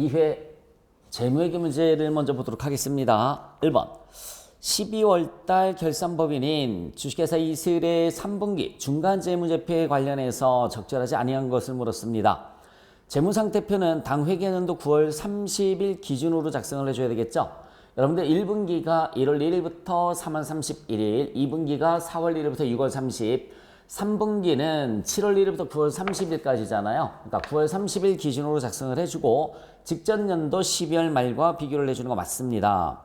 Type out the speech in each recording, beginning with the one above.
2회 재무회계 문제를 먼저 보도록 하겠습니다. 1번 12월달 결산법인인 주식회사 이슬의 3분기 중간재무제표에 관련해서 적절하지 아니한 것을 물었습니다. 재무상태표는 당 회계연도 9월 30일 기준으로 작성을 해줘야 되겠죠. 여러분들 1분기가 1월 1일부터 3월 31일, 2분기가 4월 1일부터 6월 30일, 3분기는 7월 1일부터 9월 30일까지잖아요. 그러니까 9월 30일 기준으로 작성을 해주고 직전 연도 12월 말과 비교를 해주는 거 맞습니다.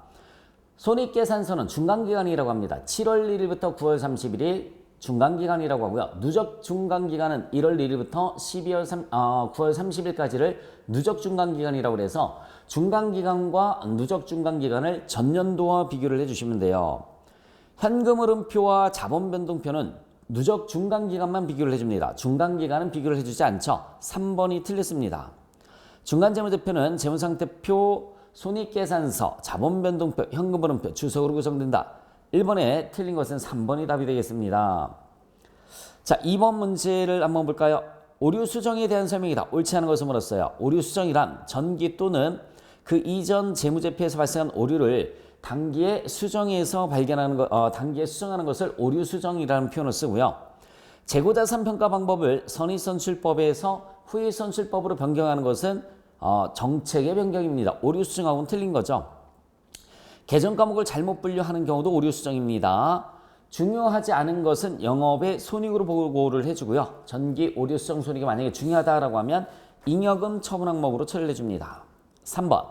손익계산서는 중간기간이라고 합니다. 7월 1일부터 9월 31일 중간기간이라고 하고요. 누적 중간기간은 1월 1일부터 9월 30일까지를 누적 중간기간이라고 해서 중간기간과 누적 중간기간을 전년도와 비교를 해주시면 돼요. 현금흐름표와 자본변동표는 누적 중간기간만 비교를 해줍니다. 중간기간은 비교를 해주지 않죠. 3번이 틀렸습니다. 중간재무제표는 재무상태표, 손익계산서, 자본변동표, 현금흐름표, 주석으로 구성된다. 1번에 틀린 것은 3번이 답이 되겠습니다. 자, 2번 문제를 한번 볼까요? 오류 수정에 대한 설명이다. 옳지 않은 것을 물었어요. 오류 수정이란 전기 또는 그 이전 재무제표에서 발생한 오류를 단기에 수정해서 발견하는 것, 단기에 수정하는 것을 오류 수정이라는 표현을 쓰고요. 재고자산 평가 방법을 선의선출법에서 후의선출법으로 변경하는 것은 정책의 변경입니다. 오류 수정하고는 틀린 거죠. 계정 과목을 잘못 분류하는 경우도 오류 수정입니다. 중요하지 않은 것은 영업의 손익으로 보고를 해주고요. 전기 오류 수정 손익이 만약에 중요하다라고 하면 잉여금 처분 항목으로 처리를 해줍니다. 3번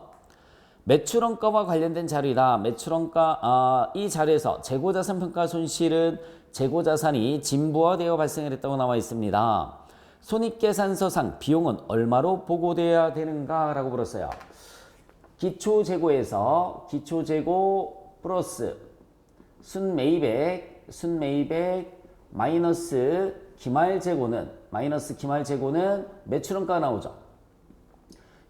매출원가와 관련된 자료이다. 매출원가 이 자료에서 재고자산 평가 손실은 재고자산이 진부화되어 발생을 했다고 나와 있습니다. 손익계산서상 비용은 얼마로 보고되어야 되는가 라고 물었어요. 기초재고에서 기초재고 플러스 순매입액 마이너스 기말재고는 매출원가가 나오죠.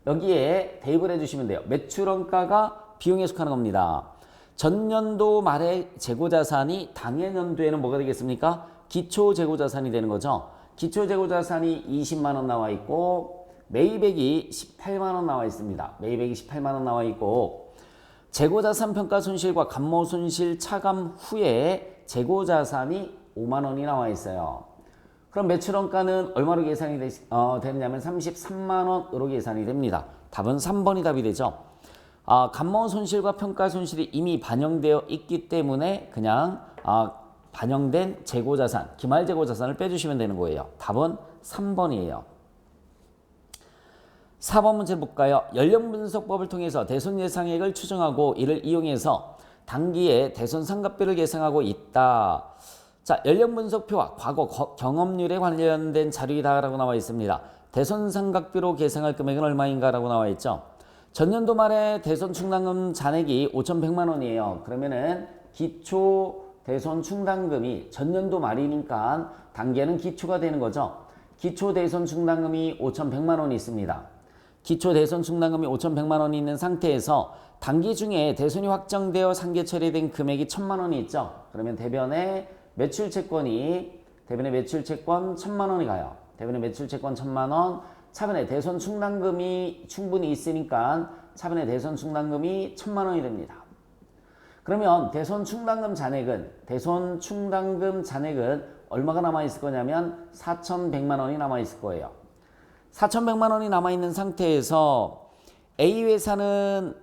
여기에 대입을 해주시면 돼요. 매출원가가 비용에 속하는 겁니다. 전년도 말에 재고자산이 당해년도에는 뭐가 되겠습니까? 기초재고자산이 되는 거죠. 기초재고자산이 20만원 나와 있고 매입액이 18만원 나와 있습니다. 매입액이 18만원 나와 있고 재고자산 평가 손실과 감모 손실 차감 후에 재고자산이 5만원이 나와 있어요. 그럼 매출원가는 얼마로 계산이 되느냐면 33만원으로 계산이 됩니다. 답은 3번이 답이 되죠. 감모 손실과 평가 손실이 이미 반영되어 있기 때문에 그냥 반영된 재고자산, 기말재고자산을 빼주시면 되는 거예요. 답은 3번이에요. 4번 문제 볼까요? 연령분석법을 통해서 대손예상액을 추정하고 이를 이용해서 단기에 대손상각비를 계산하고 있다. 자, 연령분석표와 과거 경험률에 관련된 자료이다라고 나와 있습니다. 대손상각비로 계산할 금액은 얼마인가 라고 나와 있죠. 전년도 말에 대손충당금 잔액이 5,100만 원이에요. 그러면은 기초 대손충당금이 전년도 말이니까 단계는 기초가 되는 거죠. 기초 대손충당금이 5,100만 원이 있습니다. 기초 대손충당금이 5,100만 원이 있는 상태에서 단기 중에 대손이 확정되어 상계 처리된 금액이 1,000만 원이 있죠. 그러면 대변에 매출채권 1,000만 원이 가요. 대변에 매출채권 1,000만 원, 차변에 대손충당금이 충분히 있으니까 차변에 대손충당금이 1,000만 원이 됩니다. 그러면 대손충당금 잔액은 얼마가 남아있을 거냐면 4,100만 원이 남아있을 거예요. 4,100만 원이 남아있는 상태에서 A회사는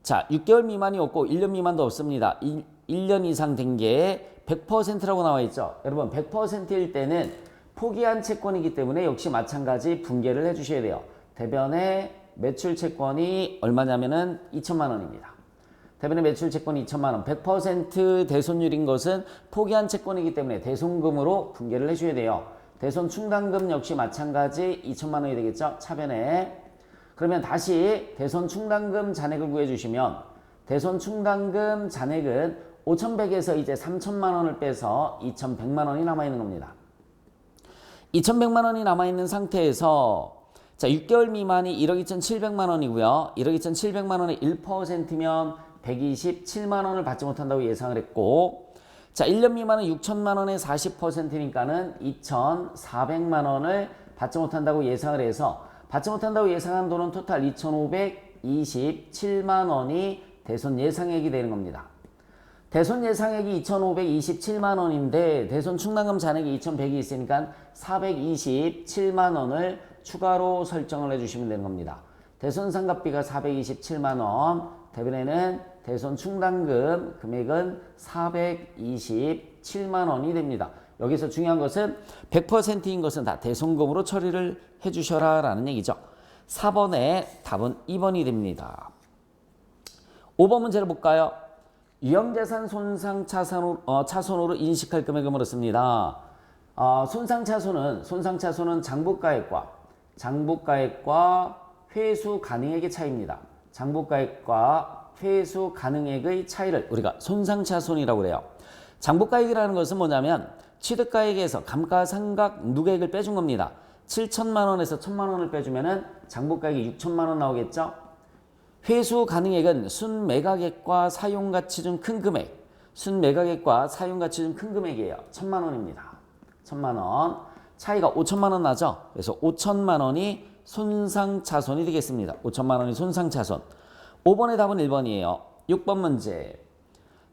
자 6개월 미만이 없고 1년 미만도 없습니다. 1년 이상 된 게 100%라고 나와 있죠. 여러분 100%일 때는 포기한 채권이기 때문에 역시 마찬가지 분개를 해주셔야 돼요. 대변의 매출채권이 얼마냐면은 2천만 원입니다. 대변의 매출채권이 2천만 원. 100% 대손율인 것은 포기한 채권이기 때문에 대손금으로 분개를 해줘야 돼요. 대손충당금 역시 마찬가지 2천만 원이 되겠죠. 차변에. 그러면 다시 대손충당금 잔액을 구해주시면 대손충당금 잔액은 5,100에서 이제 3,000만 원을 빼서 2,100만 원이 남아있는 겁니다. 2,100만 원이 남아있는 상태에서 자 6개월 미만이 1억 2,700만 원이고요. 1억 2,700만 원의 1%면 127만 원을 받지 못한다고 예상을 했고 자 1년 미만은 6천만 원의 40%니까는 2,400만 원을 받지 못한다고 예상을 해서 받지 못한다고 예상한 돈은 토탈 2,527만 원이 대손 예상액이 되는 겁니다. 대손 예상액이 2,527만 원인데 대손 충당금 잔액이 2,100이 있으니까 427만 원을 추가로 설정을 해주시면 되는 겁니다. 대손 상각비가 427만 원, 대변에는 대손 충당금 금액은 427만 원이 됩니다. 여기서 중요한 것은 100%인 것은 다 대손금으로 처리를 해주셔라 라는 얘기죠. 4번의 답은 2번이 됩니다. 5번 문제를 볼까요? 유형자산 손상 차손으로 인식할 금액을 물었습니다. 손상 차손은 장부가액과 회수 가능액의 차이입니다. 장부가액과 회수 가능액의 차이를 우리가 손상 차손이라고 그래요. 장부가액이라는 것은 뭐냐면 취득가액에서 감가상각 누계액을 빼준 겁니다. 7천만 원에서 1천만 원을 빼주면은 장부가액이 6천만 원 나오겠죠? 회수 가능액은 순매각액과 사용가치 중 큰 금액, 순매각액과 사용가치 중 큰 금액이에요. 1천만 원입니다. 1천만 원. 차이가 5천만 원 나죠? 그래서 5천만 원이 손상차손이 되겠습니다. 5천만 원이 손상차손. 5번의 답은 1번이에요. 6번 문제.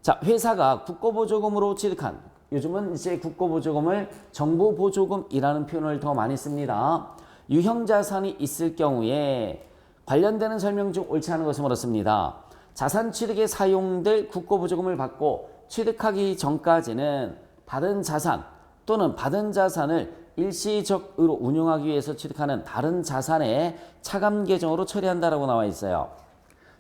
자, 회사가 국고보조금으로 취득한, 요즘은 이제 국고보조금을 정부보조금이라는 표현을 더 많이 씁니다. 유형자산이 있을 경우에 관련되는 설명 중 옳지 않은 것을 물었습니다. 자산 취득에 사용될 국고보조금을 받고 취득하기 전까지는 받은 자산 또는 받은 자산을 일시적으로 운용하기 위해서 취득하는 다른 자산의 차감 계정으로 처리한다라고 나와 있어요.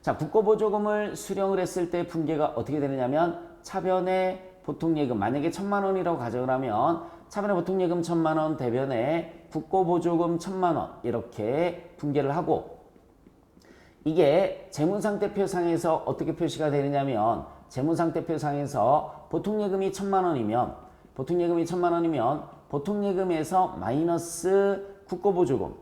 자, 국고보조금을 수령을 했을 때 분계가 어떻게 되느냐면 차변의 보통예금, 만약에 1천만 원이라고 가정을 하면 차변의 보통예금 1천만 원, 대변의 국고보조금 1천만 원 이렇게 분계를 하고, 이게 재무상태표상에서 어떻게 표시가 되느냐면 재무상태표상에서 보통예금이 1천만 원이면 보통예금에서 마이너스 국고보조금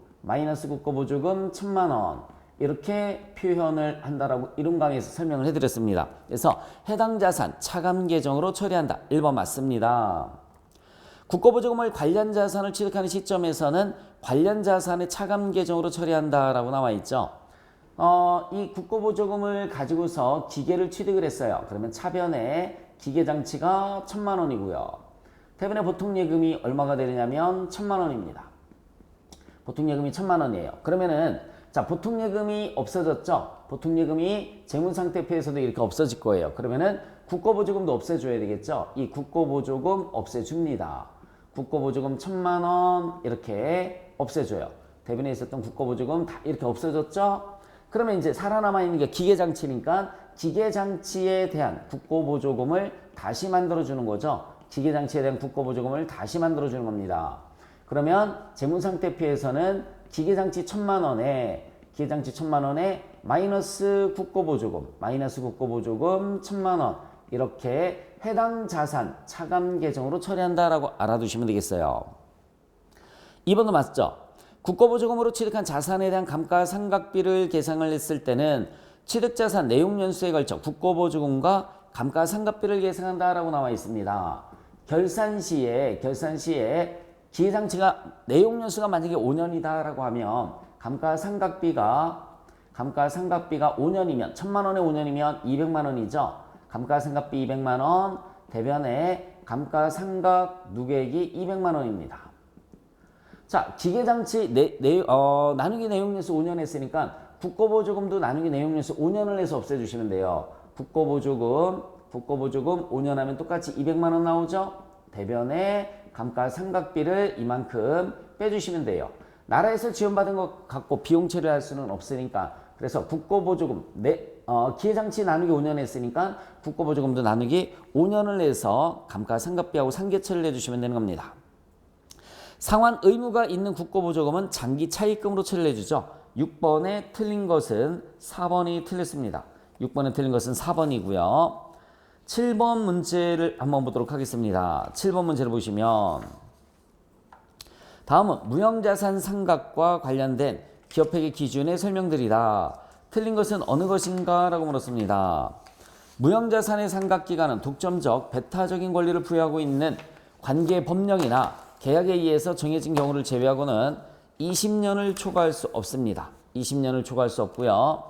1천만 원 이렇게 표현을 한다라고 이론 강의에서 설명을 해드렸습니다. 그래서 해당 자산 차감 계정으로 처리한다. 1번 맞습니다. 국고보조금을 관련 자산을 취득하는 시점에서는 관련 자산의 차감 계정으로 처리한다라고 나와 있죠. 이 국고보조금을 가지고서 기계를 취득을 했어요. 그러면 차변에 기계장치가 1천만 원이고요. 대변의 보통예금이 얼마가 되느냐면 1천만 원입니다. 보통예금이 1천만 원이에요. 그러면은 자, 보통예금이 없어졌죠? 보통예금이 재무상태표에서도 이렇게 없어질 거예요. 그러면은 국고보조금도 없애줘야 되겠죠? 이 국고보조금 없애줍니다. 국고보조금 1천만 원 이렇게 없애줘요. 대변에 있었던 국고보조금 다 이렇게 없어졌죠? 그러면 이제 살아남아 있는 게 기계장치니까 기계장치에 대한 국고보조금을 다시 만들어주는 거죠. 기계장치에 대한 국고보조금을 다시 만들어주는 겁니다. 그러면 재무상태표에서는 기계장치 1천만 원에 마이너스 국고보조금 1천만 원 이렇게 해당 자산 차감 계정으로 처리한다라고 알아두시면 되겠어요. 2번도 맞죠? 국고보조금으로 취득한 자산에 대한 감가상각비를 계상을 했을 때는 취득자산 내용연수에 걸쳐 국고보조금과 감가상각비를 계상한다라고 나와 있습니다. 결산 시에 기계장치가 내용연수가 만약에 5년이다라고 하면 감가상각비가 5년이면 1천만 원에 5년이면 200만 원이죠. 감가상각비 200만 원, 대변에 감가상각 누계액이 200만 원입니다. 자, 기계장치 나누기 내용연수 5년 했으니까 국고보조금도 나누기 내용연수 5년을 해서 없애주시면 돼요. 국고보조금 5년 하면 똑같이 200만 원 나오죠. 대변에 감가상각비를 이만큼 빼주시면 돼요. 나라에서 지원받은 것 갖고 비용 처리할 수는 없으니까, 그래서 국고보조금 기계장치 나누기 5년 했으니까 국고보조금도 나누기 5년을 해서 감가상각비하고 상계처리를 해주시면 되는 겁니다. 상환 의무가 있는 국고보조금은 장기 차입금으로 처리를 해주죠. 6번에 틀린 것은 4번이 틀렸습니다. 6번에 틀린 것은 4번이고요. 7번 문제를 한번 보도록 하겠습니다. 7번 문제를 보시면 다음은 무형자산 상각과 관련된 기업회계 기준의 설명들이다. 틀린 것은 어느 것인가? 라고 물었습니다. 무형자산의 상각기간은 독점적, 배타적인 권리를 부여하고 있는 관계 법령이나 계약에 의해서 정해진 경우를 제외하고는 20년을 초과할 수 없습니다. 20년을 초과할 수 없고요.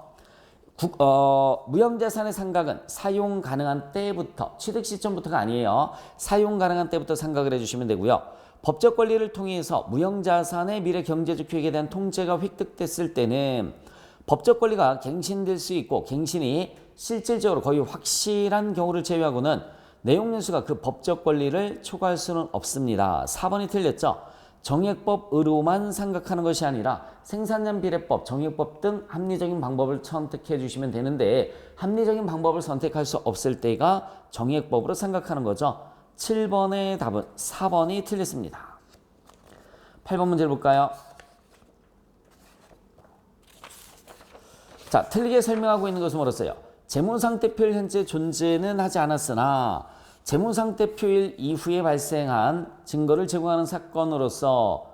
무형자산의 상각은 사용 가능한 때부터, 취득 시점부터가 아니에요. 사용 가능한 때부터 상각을 해주시면 되고요. 법적 권리를 통해서 무형자산의 미래 경제적 효익에 대한 통제가 획득됐을 때는 법적 권리가 갱신될 수 있고, 갱신이 실질적으로 거의 확실한 경우를 제외하고는 내용연수가 그 법적 권리를 초과할 수는 없습니다. 4번이 틀렸죠? 정액법으로만 생각하는 것이 아니라 생산량 비례법, 정액법 등 합리적인 방법을 선택해 주시면 되는데, 합리적인 방법을 선택할 수 없을 때가 정액법으로 생각하는 거죠. 7번의 답은 4번이 틀렸습니다. 8번 문제를 볼까요? 자, 틀리게 설명하고 있는 것은 뭐였어요? 재무상태표일 현재 존재는 하지 않았으나 재무상태표일 이후에 발생한 증거를 제공하는 사건으로서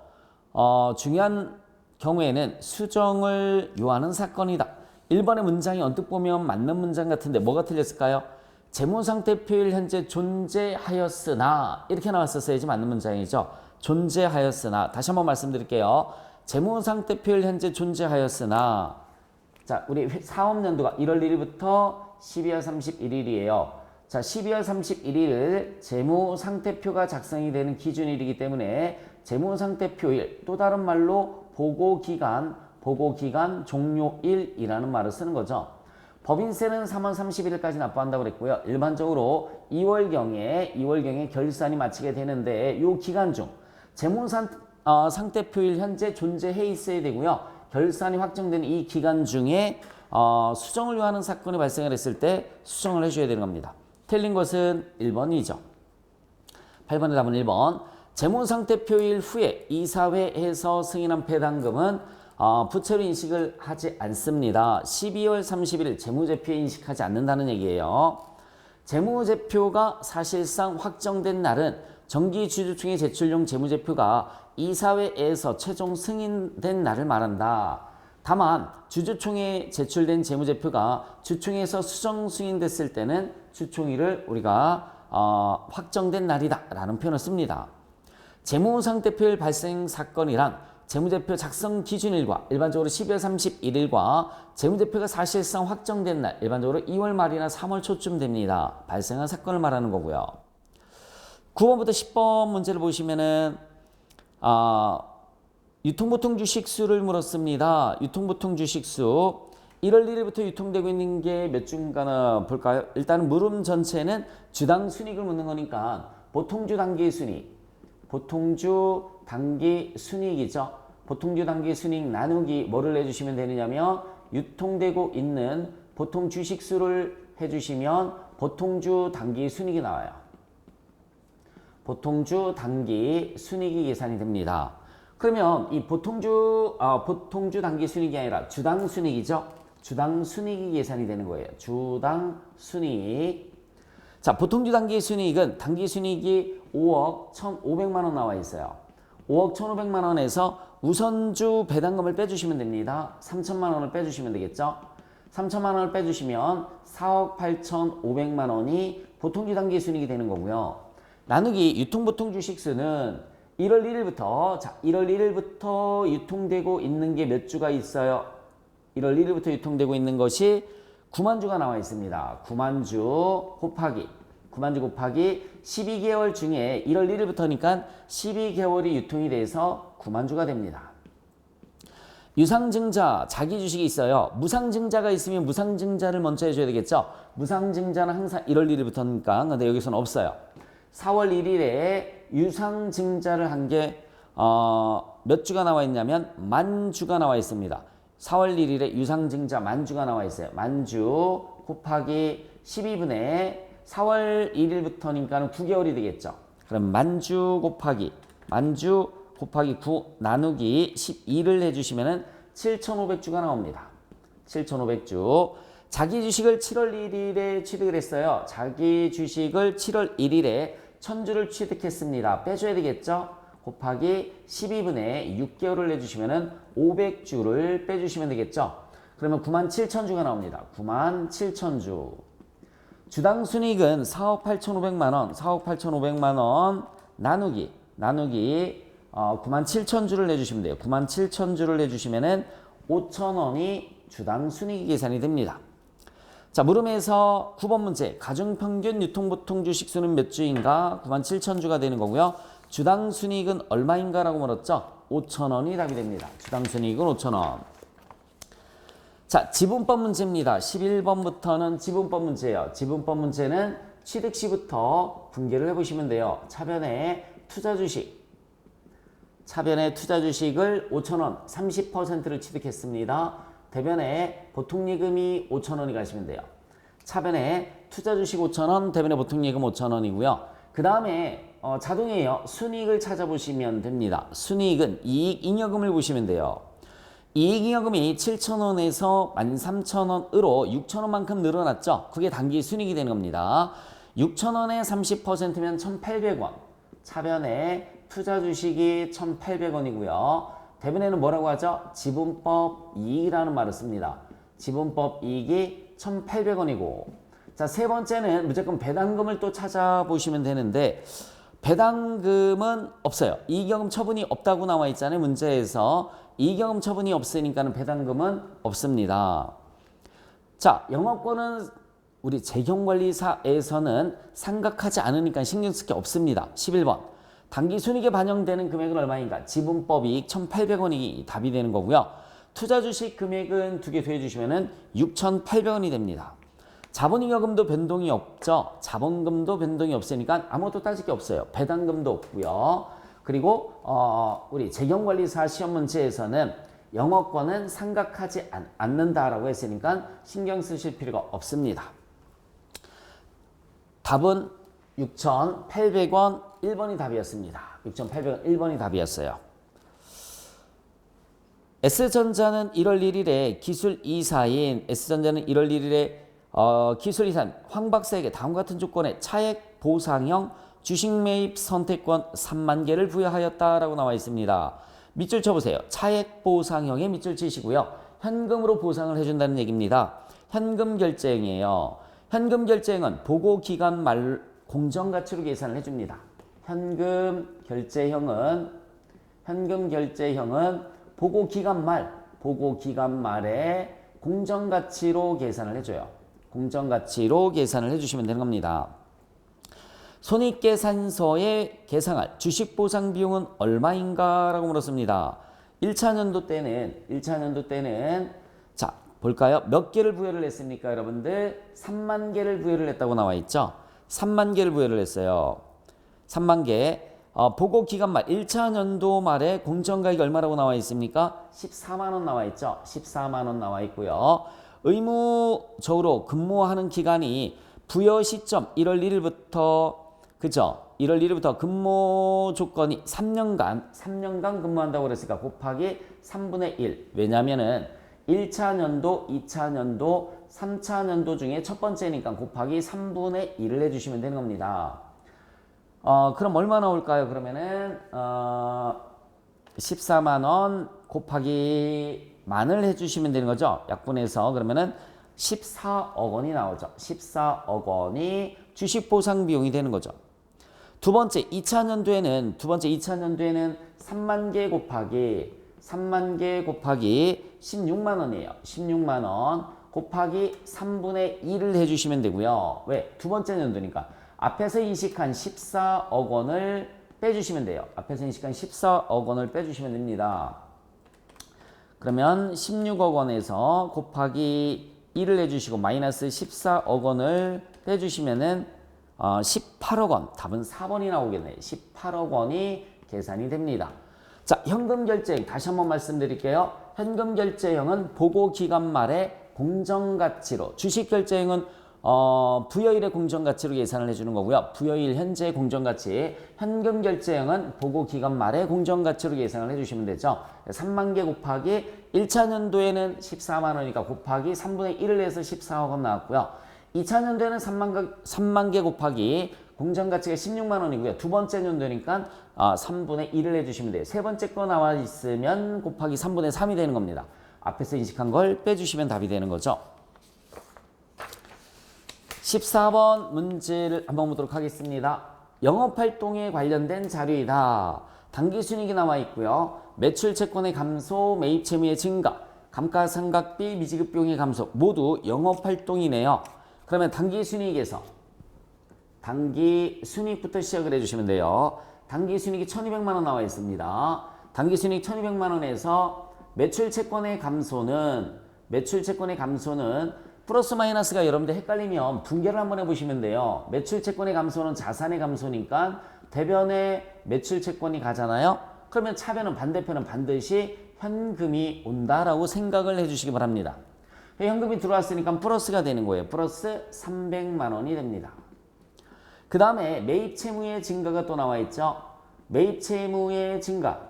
중요한 경우에는 수정을 요하는 사건이다. 1번의 문장이 언뜻 보면 맞는 문장 같은데 뭐가 틀렸을까요? 재무상태표일 현재 존재하였으나 이렇게 나왔었어야지 맞는 문장이죠. 존재하였으나. 다시 한번 말씀드릴게요. 재무상태표일 현재 존재하였으나, 자, 우리 사업연도가 1월 1일부터 12월 31일이에요. 자, 12월 31일 재무상태표가 작성이 되는 기준일이기 때문에 재무상태표일, 또 다른 말로 보고기간 종료일이라는 말을 쓰는 거죠. 법인세는 3월 31일까지 납부한다고 그랬고요. 일반적으로 2월경에 결산이 마치게 되는데 이 기간 중 재무상태표일 현재 존재해 있어야 되고요. 결산이 확정된 이 기간 중에 수정을 요하는 사건이 발생을 했을 때 수정을 해줘야 되는 겁니다. 틀린 것은 1번이죠. 8번의 답은 1번. 재무상태표일 후에 이사회에서 승인한 배당금은 부채로 인식을 하지 않습니다. 12월 30일 재무제표에 인식하지 않는다는 얘기예요. 재무제표가 사실상 확정된 날은 정기주주총회 제출용 재무제표가 이사회에서 최종 승인된 날을 말한다. 다만 주주총회에 제출된 재무제표가 주총회에서 수정 승인됐을 때는 주총회를 우리가 확정된 날이다 라는 표현을 씁니다. 재무상태표일 발생 사건이란 재무제표 작성 기준일과 일반적으로 12월 31일과 재무제표가 사실상 확정된 날, 일반적으로 2월 말이나 3월 초쯤 됩니다. 발생한 사건을 말하는 거고요. 9번부터 10번 문제를 보시면은 유통보통 주식수를 물었습니다. 유통보통 주식수 1월 1일부터 유통되고 있는 게 몇 주인가나 볼까요? 일단은 물음 전체는 주당 순이익을 묻는 거니까 보통주 단기 순이익, 보통주 단기 순이익이죠. 보통주 단기 순이익 나누기 뭐를 해주시면 되느냐면 유통되고 있는 보통 주식수를 해주시면 보통주 단기 순이익이 나와요. 보통주 단기 순이익이 계산이 됩니다. 그러면 이 보통주 단기 순이익이 아니라 주당 순이익이죠. 주당 순이익이 계산이 되는 거예요. 주당 순이익. 자, 보통주 단기 순이익은 단기 순이익이 5억 1,500만 원 나와 있어요. 5억 1,500만 원에서 우선주 배당금을 빼주시면 됩니다. 3천만 원을 빼주시면 되겠죠. 3천만 원을 빼주시면 4억 8,500만 원이 보통주 단기 순이익이 되는 거고요. 나누기 유통보통 주식수는 1월 1일부터, 자, 1월 1일부터 유통되고 있는 게 몇 주가 있어요? 1월 1일부터 유통되고 있는 것이 9만 주가 나와 있습니다. 9만 주 곱하기 12개월 중에 1월 1일부터니까 12개월이 유통이 돼서 9만 주가 됩니다. 유상증자, 자기 주식이 있어요. 무상증자가 있으면 무상증자를 먼저 해줘야 되겠죠. 무상증자는 항상 1월 1일부터니까, 근데 여기서는 없어요. 4월 1일에 유상증자를 한 게 몇 주가 나와 있냐면 만주가 나와 있습니다. 4월 1일에 유상증자 만주가 나와 있어요. 만주 곱하기 12분의 4월 1일부터니까는 9개월이 되겠죠. 그럼 만주 곱하기 9 나누기 12를 해주시면은 7,500주가 나옵니다. 7,500주. 자기 주식을 7월 1일에 취득을 했어요. 자기 주식을 7월 1일에 1,000주를 취득했습니다. 빼줘야 되겠죠? 곱하기 12분의 6개월을 해주시면은 500주를 빼주시면 되겠죠? 그러면 97,000주가 나옵니다. 97,000주. 주당 순이익은 4억 8,500만 원, 4억 8,500만 원 나누기 97,000주를 내주시면 돼요. 97,000주를 내주시면은 5,000원이 주당 순이익 계산이 됩니다. 자, 물음에서 9번 문제 가중평균 유통보통 주식수는 몇 주인가? 97,000주가 되는 거고요. 주당 순이익은 얼마인가? 라고 물었죠. 5,000원이 답이 됩니다. 주당 순이익은 5,000원. 자, 지분법 문제입니다. 11번부터는 지분법 문제예요. 지분법 문제는 취득 시부터 분개를 해보시면 돼요. 차변에 투자 주식. 차변에 투자 주식을 5,000원 30%를 취득했습니다. 대변에 보통예금이 5,000원이 가시면 돼요. 차변에 투자 주식 5,000원, 대변에 보통예금 5,000원이고요. 그 다음에 자동이에요. 순이익을 찾아보시면 됩니다. 순이익은 이익 잉여금을 보시면 돼요. 이익 잉여금이 7,000원에서 13,000원으로 6,000원만큼 늘어났죠. 그게 단기 순이익이 되는 겁니다. 6,000원에 30%면 1,800원. 차변에 투자 주식이 1,800원이고요. 대변에는 뭐라고 하죠? 지분법 이익이라는 말을 씁니다. 지분법 이익이 1,800원이고 자, 세 번째는 무조건 배당금을 또 찾아보시면 되는데 배당금은 없어요. 이익여금 처분이 없다고 나와 있잖아요. 문제에서 이익여금 처분이 없으니까는 배당금은 없습니다. 자, 영업권은 우리 재경관리사에서는 상각하지 않으니까 신경 쓸 게 없습니다. 11번 단기 순이익에 반영되는 금액은 얼마인가? 지분법 이익 1,800원이 답이 되는 거고요. 투자 주식 금액은 두 개 더해주시면 6,800원이 됩니다. 자본잉여금도 변동이 없죠. 자본금도 변동이 없으니까 아무것도 따질 게 없어요. 배당금도 없고요. 그리고 우리 재경관리사 시험 문제에서는 영업권은 상각하지 않는다라고 했으니까 신경 쓰실 필요가 없습니다. 답은 6,800원 1번이 답이었습니다. 6,800원 1번이 답이었어요. S전자는 1월 1일에 기술 이사인 S전자는 1월 1일에 기술 이사인 황 박사에게 다음과 같은 조건에 차액 보상형 주식 매입 선택권 3만 개를 부여하였다라고 나와 있습니다. 밑줄 쳐보세요. 차액 보상형의 밑줄 치시고요. 현금으로 보상을 해준다는 얘기입니다. 현금 결제형이에요. 현금 결제형은 보고 기간 말 공정가치로 계산을 해줍니다. 현금 결제형은 보고 기간 말에 공정가치로 계산을 해줘요. 공정가치로 계산을 해주시면 되는 겁니다. 손익계산서에 계상할 주식보상 비용은 얼마인가? 라고 물었습니다. 1차 년도 때는 자 볼까요? 몇 개를 부여를 했습니까? 여러분들 3만 개를 부여를 했다고 나와 있죠. 3만 개를 부여를 했어요. 3만 개. 보고 기간 말 1차 년도 말에 공정가액이 얼마라고 나와 있습니까? 14만 원 나와 있죠. 14만 원 나와 있고요. 의무적으로 근무하는 기간이 부여 시점 1월 1일부터 그죠? 1월 1일부터 근무 조건이 3년간 근무한다고 그랬으니까 곱하기 3분의 1. 왜냐면은 1차 년도, 2차 년도, 3차 년도 중에 첫 번째니까 곱하기 3분의 1을 해주시면 되는 겁니다. 그럼 얼마 나올까요? 그러면은 14만 원 곱하기 만을 해주시면 되는 거죠. 약분해서 그러면은 14억 원이 나오죠. 14억 원이 주식 보상 비용이 되는 거죠. 두 번째 2차 년도에는 3만 개 곱하기 16만 원이에요. 16만 원 곱하기 3분의 1을 해주시면 되고요. 왜? 두 번째 년도니까 앞에서 인식한 14억 원을 빼주시면 돼요. 앞에서 인식한 14억 원을 빼주시면 됩니다. 그러면 16억 원에서 곱하기 1을 해주시고 마이너스 14억 원을 빼주시면은 18억 원. 답은 4번이 나오겠네요. 18억 원이 계산이 됩니다. 자, 현금 결제형 다시 한번 말씀드릴게요. 현금 결제형은 보고 기간 말에 공정가치로, 주식 결제형은 부여일의 공정가치로 계산을 해주는 거고요. 부여일 현재 공정가치, 현금 결제형은 보고 기간 말에 공정가치로 계산을 해주시면 되죠. 3만 개 곱하기 1차 년도에는 14만 원이니까 곱하기 3분의 1을 해서 14억 원 나왔고요. 2차 년도에는 3만 개 곱하기 공정가치가 16만 원이고요. 두 번째 년도니까 3분의 1을 해주시면 돼요. 세 번째 거 나와 있으면 곱하기 3분의 3이 되는 겁니다. 앞에서 인식한 걸 빼주시면 답이 되는 거죠. 14번 문제를 한번 보도록 하겠습니다. 영업활동에 관련된 자료이다. 당기순이익이 나와 있고요. 매출 채권의 감소, 매입 채무의 증가, 감가상각비, 미지급 비용의 감소 모두 영업활동이네요. 그러면 당기순이익에서 당기순이익부터 시작을 해주시면 돼요. 당기순이익이 1200만 원 나와 있습니다. 당기순이익 1200만 원에서 매출 채권의 감소는 플러스 마이너스가 여러분들 헷갈리면 분개를 한번 해보시면 돼요. 매출 채권의 감소는 자산의 감소니까 대변에 매출 채권이 가잖아요. 그러면 차변은 반대편은 반드시 현금이 온다라고 생각을 해주시기 바랍니다. 현금이 들어왔으니까 플러스가 되는 거예요. 플러스 300만 원이 됩니다. 그 다음에 매입 채무의 증가가 또 나와 있죠. 매입 채무의 증가.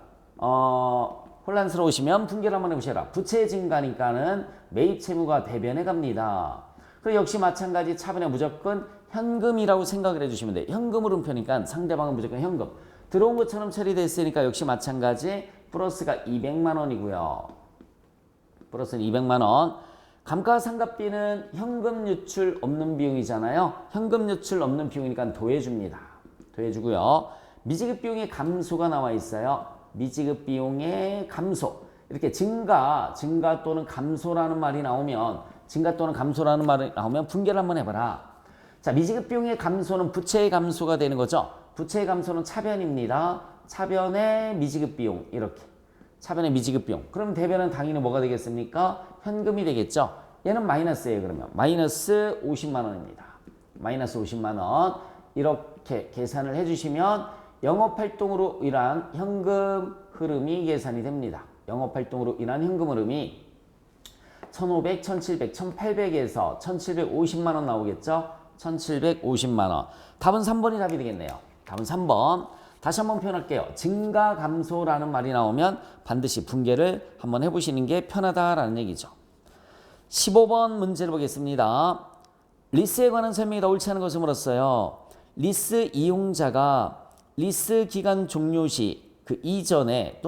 혼란스러우시면 분개를 한번 해보셔라. 부채 증가니까는 매입 채무가 대변에 갑니다. 그리고 역시 마찬가지 차변에 무조건 현금이라고 생각을 해주시면 돼요. 현금 흐름표니까 상대방은 무조건 현금. 들어온 것처럼 처리됐으니까 역시 마찬가지 플러스가 200만 원이고요. 플러스는 200만 원. 감가상각비는 현금 유출 없는 비용이잖아요. 현금 유출 없는 비용이니까 더해줍니다. 더해주고요. 미지급 비용의 감소가 나와 있어요. 미지급 비용의 감소. 이렇게 증가 또는 감소라는 말이 나오면 분개를 한번 해봐라. 자, 미지급 비용의 감소는 부채의 감소가 되는 거죠. 부채의 감소는 차변입니다. 차변의 미지급 비용 이렇게. 차변의 미지급 비용. 그럼 대변은 당연히 뭐가 되겠습니까? 현금이 되겠죠. 얘는 마이너스예요. 그러면 마이너스 50만 원입니다. 마이너스 50만 원. 이렇게 계산을 해주시면 영업활동으로 인한 현금 흐름이 계산이 됩니다. 영업활동으로 인한 현금 흐름이 1500, 1700, 1800에서 1750만 원 나오겠죠? 1750만 원. 답은 3번이 답이 되겠네요. 답은 3번. 다시 한번 표현할게요. 증가 감소라는 말이 나오면 반드시 분개를 한번 해보시는 게 편하다라는 얘기죠. 15번 문제를 보겠습니다. 리스에 관한 설명이 다 옳지 않은 것을 물었어요. 리스 이용자가 리스 기간 종료 시 그 이전에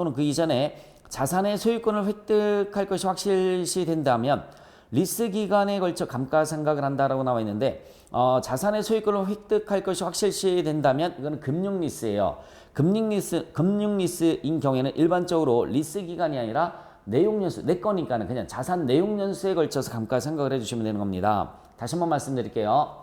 자산의 소유권을 획득할 것이 확실시된다면 리스 기간에 걸쳐 감가상각을 한다라고 나와 있는데 자산의 소유권을 획득할 것이 확실시된다면 이거는 금융리스예요. 금융리스인 경우에는 일반적으로 리스 기간이 아니라 내용연수, 내 거니까는 그냥 자산 내용연수에 걸쳐서 감가상각을 해주시면 되는 겁니다. 다시 한번 말씀드릴게요.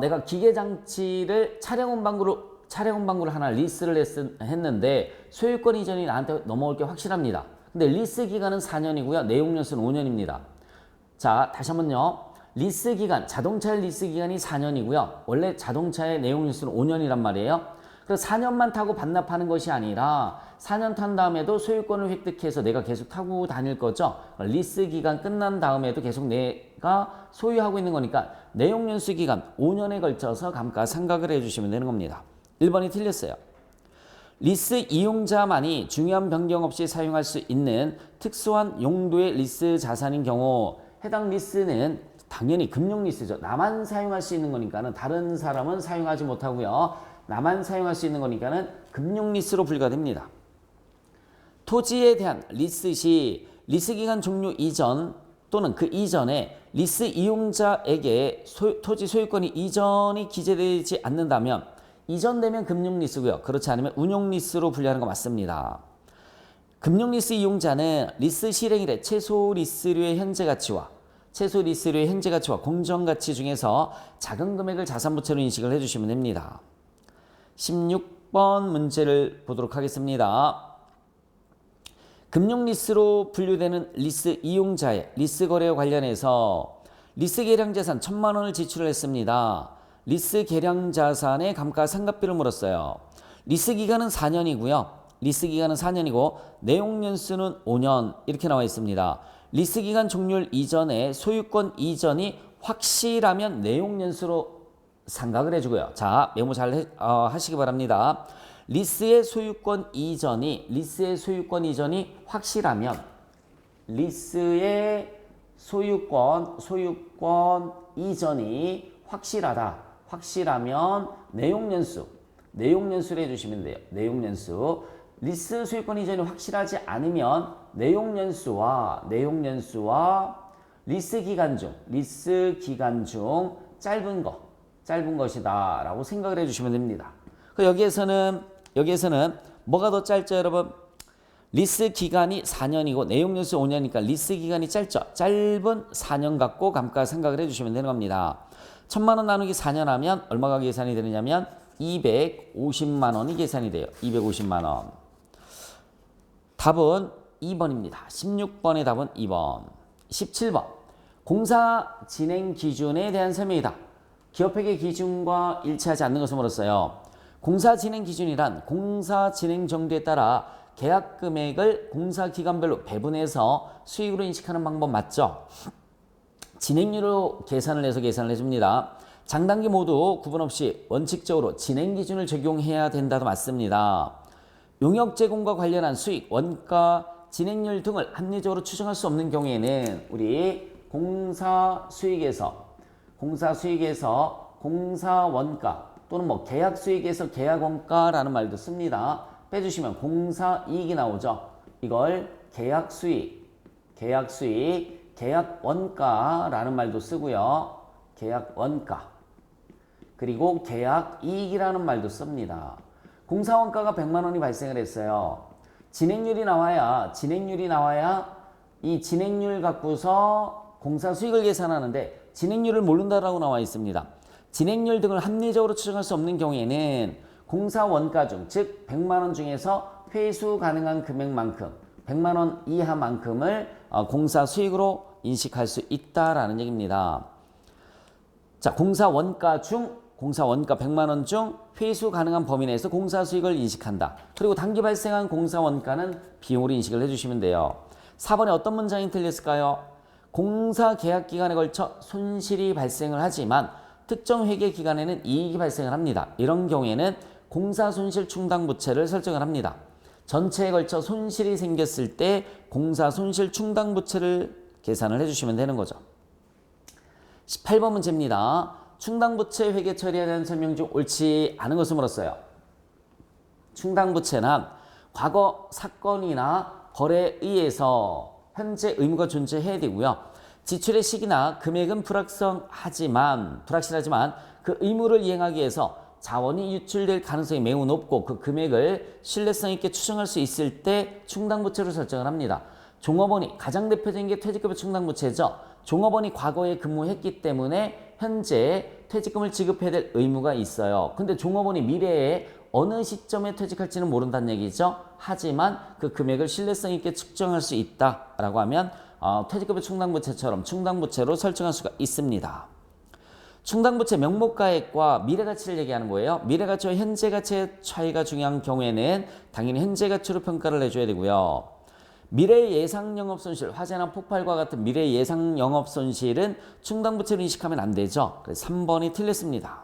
내가 기계장치를 차량운반구를 하나 리스를 했는데 소유권 이전이 나한테 넘어올 게 확실합니다. 근데 리스 기간은 4년이고요. 내용연수는 5년입니다. 자, 다시 한번요. 리스 기간, 자동차의 리스 기간이 4년이고요. 원래 자동차의 내용연수는 5년이란 말이에요. 그래서 4년만 타고 반납하는 것이 아니라 4년 탄 다음에도 소유권을 획득해서 내가 계속 타고 다닐 거죠. 리스 기간 끝난 다음에도 계속 내가 소유하고 있는 거니까 내용연수 기간 5년에 걸쳐서 감가상각을 해주시면 되는 겁니다. 1번이 틀렸어요. 리스 이용자만이 중요한 변경 없이 사용할 수 있는 특수한 용도의 리스 자산인 경우 해당 리스는 당연히 금융리스죠. 나만 사용할 수 있는 거니까는 다른 사람은 사용하지 못하고요. 나만 사용할 수 있는 거니까는 금융리스로 분류됩니다. 토지에 대한 리스 시 리스 기간 종료 이전 또는 그 이전에 리스 이용자에게 토지 소유권이 이전이 기재되지 않는다면 이전되면 금융리스고요. 그렇지 않으면 운용리스로 분류하는 거 맞습니다. 금융리스 이용자는 리스 실행일에 최소 리스료의 현재 가치와 공정가치 중에서 작은 금액을 자산부채로 인식을 해주시면 됩니다. 16번 문제를 보도록 하겠습니다. 금융리스로 분류되는 리스 이용자의 리스 거래와 관련해서 리스 계량 자산 1000만 원을 지출을 했습니다. 리스 계량 자산의 감가상각비를 물었어요. 리스 기간은 4년이고 내용 연수는 5년 이렇게 나와 있습니다. 리스 기간 종료일 이전에 소유권 이전이 확실하면 내용 연수로 상각을 해주고요. 자, 메모 잘 하시기 바랍니다. 리스의 소유권 이전이 확실하면 리스의 소유권 이전이 확실하면 내용연수를 해주시면 돼요. 내용연수. 리스 소유권 이전이 확실하지 않으면 내용연수와 리스 기간 중 짧은 것이다 라고 생각을 해주시면 됩니다. 여기에서는 여기에서는 뭐가 더 짧죠, 여러분? 리스 기간이 4년이고 내용 연수 5년이니까 리스 기간이 짧죠. 짧은 4년 갖고 감가 생각을 해주시면 되는 겁니다. 1000만 원 나누기 4년 하면 얼마가 계산이 되느냐면 250만 원이 계산이 돼요. 250만 원. 답은 2번입니다. 16번의 답은 2번. 17번. 공사 진행 기준에 대한 설명이다. 기업회계 기준과 일치하지 않는 것을 물었어요. 공사 진행 기준이란 공사 진행 정도에 따라 계약 금액을 공사 기간별로 배분해서 수익으로 인식하는 방법 맞죠? 진행률로 계산을 해서 계산을 해줍니다. 장단기 모두 구분 없이 원칙적으로 진행 기준을 적용해야 된다도 맞습니다. 용역 제공과 관련한 수익, 원가, 진행률 등을 합리적으로 추정할 수 없는 경우에는 우리 공사 수익에서 공사 원가 또는 뭐 계약 수익에서 계약 원가라는 말도 씁니다. 빼주시면 공사 이익이 나오죠. 이걸 계약 수익, 계약 원가라는 말도 쓰고요. 계약 원가. 그리고 계약 이익이라는 말도 씁니다. 공사 원가가 100만 원이 발생을 했어요. 진행률이 나와야 이 진행률 갖고서 공사 수익을 계산하는데 진행률을 모른다라고 나와 있습니다. 진행률 등을 합리적으로 추정할 수 없는 경우에는 공사 원가 중, 즉 100만 원 중에서 회수 가능한 금액만큼 100만 원 이하만큼을 공사 수익으로 인식할 수 있다라는 얘기입니다. 자, 공사 원가 100만 원 중 회수 가능한 범위 내에서 공사 수익을 인식한다. 그리고 단기 발생한 공사 원가는 비용으로 인식을 해주시면 돼요. 4번에 어떤 문장이 틀렸을까요? 공사 계약 기간에 걸쳐 손실이 발생을 하지만 특정 회계 기간에는 이익이 발생을 합니다. 이런 경우에는 공사 손실 충당 부채를 설정을 합니다. 전체에 걸쳐 손실이 생겼을 때 공사 손실 충당 부채를 계산을 해주시면 되는 거죠. 18번 문제입니다. 충당부채 회계 처리에 대한 설명 중 옳지 않은 것을 물었어요. 충당부채는 과거 사건이나 거래에 의해서 현재 의무가 존재해야 되고요. 지출의 시기나 금액은 불확실하지만 그 의무를 이행하기 위해서 자원이 유출될 가능성이 매우 높고 그 금액을 신뢰성 있게 추정할 수 있을 때 충당부채로 설정을 합니다. 종업원이 가장 대표적인 게 퇴직급여 충당부채죠. 종업원이 과거에 근무했기 때문에 현재 퇴직금을 지급해야 될 의무가 있어요. 근데 종업원이 미래에 어느 시점에 퇴직할지는 모른다는 얘기죠. 하지만 그 금액을 신뢰성 있게 측정할 수 있다라고 하면 퇴직급여 충당부채처럼 충당부채로 설정할 수가 있습니다. 충당부채 명목가액과 미래가치를 얘기하는 거예요. 미래가치와 현재가치의 차이가 중요한 경우에는 당연히 현재가치로 평가를 해줘야 되고요. 미래 예상 영업손실, 화재나 폭발과 같은 미래 예상 영업손실은 충당부채로 인식하면 안 되죠. 그래서 3번이 틀렸습니다.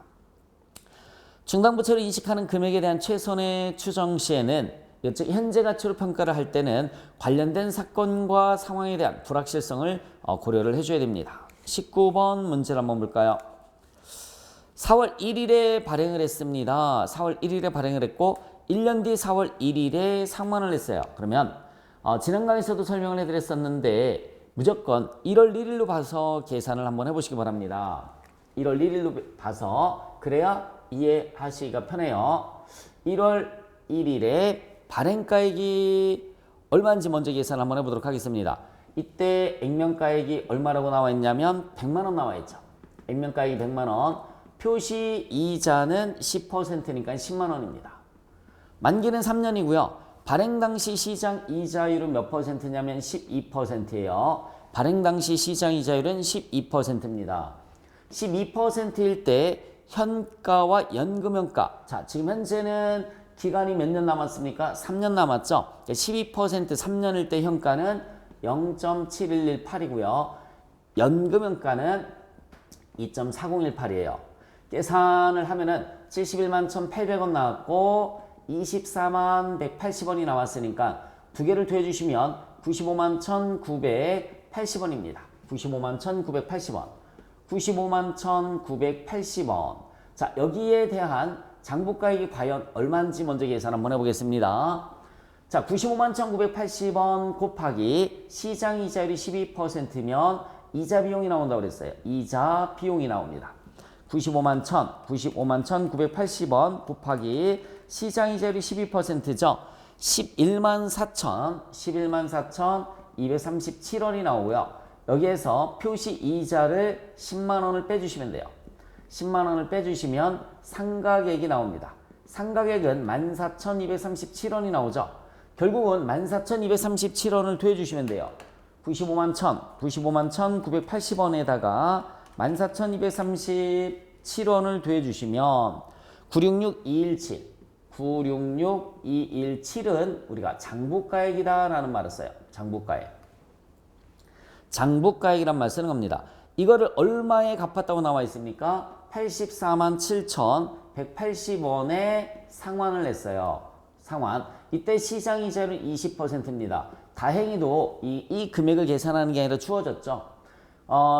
충당부채로 인식하는 금액에 대한 최선의 추정 시에는 즉 현재 가치로 평가를 할 때는 관련된 사건과 상황에 대한 불확실성을 고려를 해줘야 됩니다. 19번 문제를 한번 볼까요? 4월 1일에 발행을 했습니다. 4월 1일에 발행을 했고 1년 뒤 4월 1일에 상환을 했어요. 그러면 지난 강의에서도 설명을 해드렸었는데 무조건 1월 1일로 봐서 계산을 한번 해보시기 바랍니다. 1월 1일로 봐서 그래야 이해하시기가 편해요. 1월 1일에 발행가액이 얼마인지 먼저 계산을 한번 해보도록 하겠습니다. 이때 액면가액이 얼마라고 나와 있냐면 100만 원 나와 있죠. 액면가액이 100만 원, 표시 이자는 10%니까 10만 원입니다. 만기는 3년이고요. 발행 당시 시장 이자율은 몇 %냐면 12%예요. 발행 당시 시장 이자율은 12%입니다. 12%일 때 현가와 연금연가. 자, 지금 현재는 기간이 몇 년 남았습니까? 3년 남았죠. 12% 3년일 때 현가는 0.7118이고요. 연금연가는 2.4018이에요. 계산을 하면은 71만 1,800원 나왔고 24만 180원이 나왔으니까 두 개를 더해주시면 95만 1,980원입니다. 95만 1,980원. 95만 1,980원. 자, 여기에 대한 장부가액이 과연 얼마인지 먼저 계산 한번 해보겠습니다. 자, 95만 1,980원 곱하기 시장 이자율이 12%면 이자 비용이 나온다고 그랬어요. 이자 비용이 나옵니다. 95만 1,980원 곱하기 시장 이자율이 12%죠. 11만 4,237원이 나오고요. 여기에서 표시 이자를 10만 원을 빼주시면 돼요. 10만 원을 빼주시면 상가액이 나옵니다. 상가액은 14,237원이 나오죠. 결국은 14,237원을 더해주시면 돼요. 95만 1,980원에다가 14,237원을 더해주시면 966217은 우리가 장부가액이다라는 말을 써요. 장부가액. 장부가액이란 말 쓰는 겁니다. 이거를 얼마에 갚았다고 나와 있습니까? 84만 7,180원에 상환을 냈어요. 상환. 이때 시장 이자율은 20%입니다. 다행히도 이 금액을 계산하는 게 아니라 주어졌죠.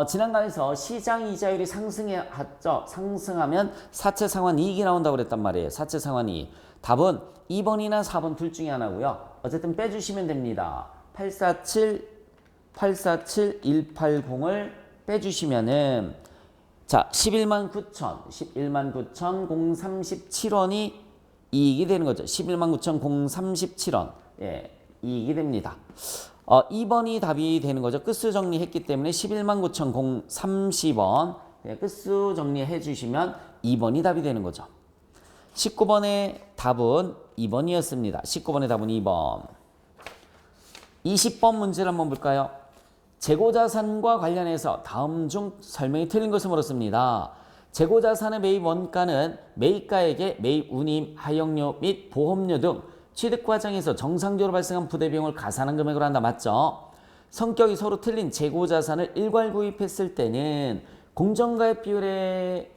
지난 강에서 시장 이자율이 상승하면 사채 상환 이익이 나온다고 그랬단 말이에요. 사채 상환 이익. 답은 2번이나 4번 둘 중에 하나고요. 어쨌든 빼주시면 됩니다. 847180을 빼주시면은 자 11만 9,037원이 이익이 되는 거죠. 11만 9,037원. 예, 이익이 됩니다. 2번이 답이 되는 거죠. 끝수 정리했기 때문에 11만 9,030원. 예, 끝수 정리해 주시면 2번이 답이 되는 거죠. 19번의 답은 2번이었습니다. 19번의 답은 2번. 20번 문제를 한번 볼까요? 재고자산과 관련해서 다음 중 설명이 틀린 것을 물었습니다. 재고자산의 매입 원가는 매입가액의 매입 운임, 하역료 및 보험료 등 취득 과정에서 정상적으로 발생한 부대 비용을 가산한 금액으로 한다. 맞죠? 성격이 서로 틀린 재고자산을 일괄 구입했을 때는 공정가액 비율에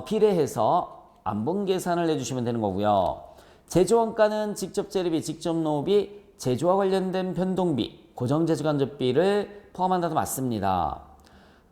비례해서 안분 계산을 해주시면 되는 거고요. 제조원가는 직접 재료비, 직접 노비, 제조와 관련된 변동비, 고정제조간접비를 포함한다도 맞습니다.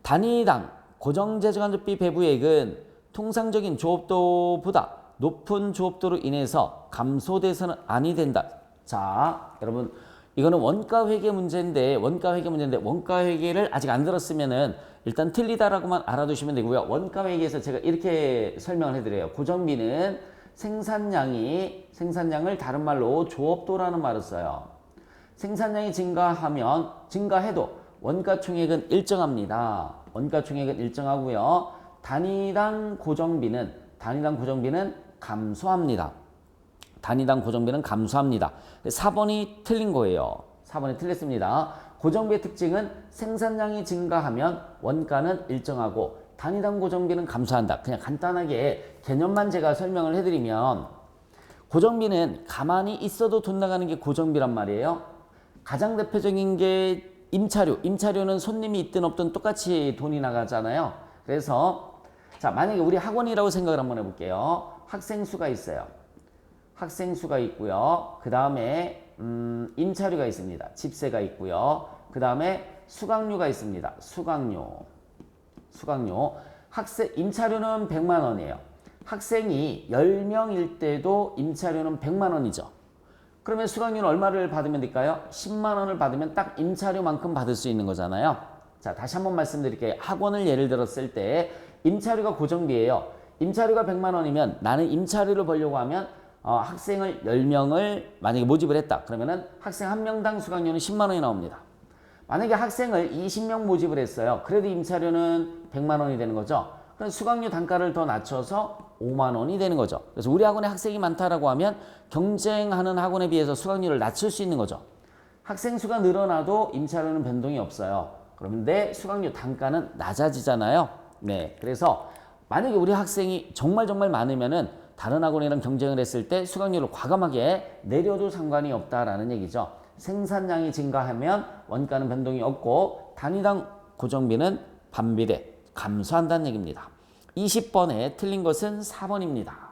단위당 고정제조간접비 배부액은 통상적인 조업도보다 높은 조업도로 인해서 감소돼서는 아니 된다. 자, 여러분 이거는 원가회계 문제인데 원가회계를 아직 안 들었으면은 일단 틀리다라고만 알아두시면 되고요. 원가회계에서 제가 이렇게 설명을 해드려요. 고정비는 생산량을 다른 말로 조업도라는 말을 써요. 생산량이 증가해도 원가총액은 일정합니다. 원가총액은 일정하고요. 단위당 고정비는 감소합니다. 단위당 고정비는 감소합니다. 4번이 틀린 거예요. 4번이 틀렸습니다. 고정비의 특징은 생산량이 증가하면 원가는 일정하고 단위당 고정비는 감소한다. 그냥 간단하게 개념만 제가 설명을 해드리면 고정비는 가만히 있어도 돈 나가는 게 고정비란 말이에요. 가장 대표적인 게 임차료. 임차료는 손님이 있든 없든 똑같이 돈이 나가잖아요. 그래서 자 만약에 우리 학원이라고 생각을 한번 해볼게요. 학생 수가 있어요. 학생 수가 있고요. 그 다음에 임차료가 있습니다. 집세가 있고요. 그 다음에 수강료가 있습니다. 수강료. 임차료는 100만 원이에요. 학생이 10명일 때도 임차료는 100만 원이죠. 그러면 수강료는 얼마를 받으면 될까요? 10만 원을 받으면 딱 임차료만큼 받을 수 있는 거잖아요. 자, 다시 한번 말씀드릴게요. 학원을 예를 들었을 때 임차료가 고정비예요. 임차료가 100만 원이면 나는 임차료를 벌려고 하면 학생을 10명을 만약에 모집을 했다. 그러면은 학생 한 명당 수강료는 10만 원이 나옵니다. 만약에 학생을 20명 모집을 했어요. 그래도 임차료는 100만 원이 되는 거죠. 그럼 수강료 단가를 더 낮춰서 5만 원이 되는 거죠. 그래서 우리 학원에 학생이 많다라고 하면 경쟁하는 학원에 비해서 수강료를 낮출 수 있는 거죠. 학생 수가 늘어나도 임차료는 변동이 없어요. 그런데 수강료 단가는 낮아지잖아요. 네, 그래서 만약에 우리 학생이 정말 많으면은 다른 학원이랑 경쟁을 했을 때 수강료를 과감하게 내려도 상관이 없다라는 얘기죠. 생산량이 증가하면 원가는 변동이 없고 단위당 고정비는 반비례 감소한다는 얘기입니다. 20번에 틀린 것은 4번입니다.